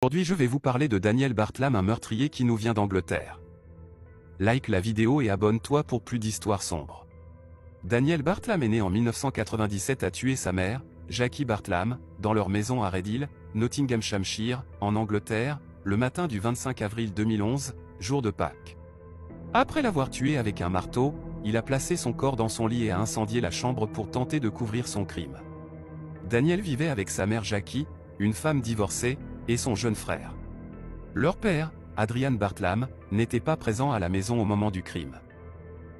Aujourd'hui je vais vous parler de Daniel Bartlam, un meurtrier qui nous vient d'Angleterre. Like la vidéo et abonne-toi pour plus d'histoires sombres. Daniel Bartlam est né en 1997, a tué sa mère, Jackie Bartlam, dans leur maison à Redhill, Nottinghamshire, en Angleterre, le matin du 25 avril 2011, jour de Pâques. Après l'avoir tué avec un marteau, il a placé son corps dans son lit et a incendié la chambre pour tenter de couvrir son crime. Daniel vivait avec sa mère Jackie, une femme divorcée, et son jeune frère. Leur père, Adrian Bartlam, n'était pas présent à la maison au moment du crime.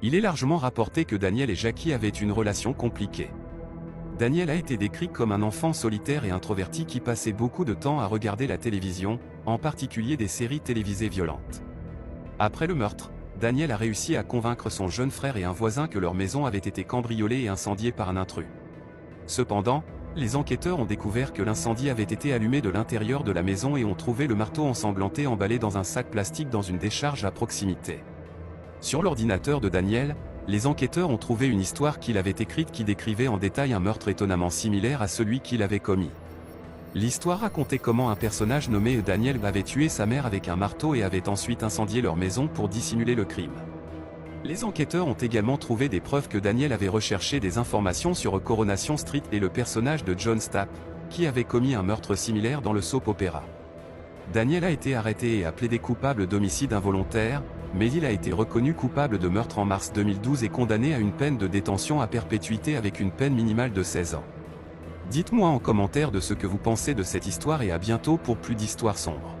Il est largement rapporté que Daniel et Jackie avaient une relation compliquée. Daniel a été décrit comme un enfant solitaire et introverti qui passait beaucoup de temps à regarder la télévision, en particulier des séries télévisées violentes. Après le meurtre, Daniel a réussi à convaincre son jeune frère et un voisin que leur maison avait été cambriolée et incendiée par un intrus. Cependant, les enquêteurs ont découvert que l'incendie avait été allumé de l'intérieur de la maison et ont trouvé le marteau ensanglanté emballé dans un sac plastique dans une décharge à proximité. Sur l'ordinateur de Daniel, les enquêteurs ont trouvé une histoire qu'il avait écrite qui décrivait en détail un meurtre étonnamment similaire à celui qu'il avait commis. L'histoire racontait comment un personnage nommé Daniel avait tué sa mère avec un marteau et avait ensuite incendié leur maison pour dissimuler le crime. Les enquêteurs ont également trouvé des preuves que Daniel avait recherché des informations sur Coronation Street et le personnage de John Stapp, qui avait commis un meurtre similaire dans le soap opéra. Daniel a été arrêté et a plaidé coupable d'homicide involontaire, mais il a été reconnu coupable de meurtre en mars 2012 et condamné à une peine de détention à perpétuité avec une peine minimale de 16 ans. Dites-moi en commentaire de ce que vous pensez de cette histoire et à bientôt pour plus d'histoires sombres.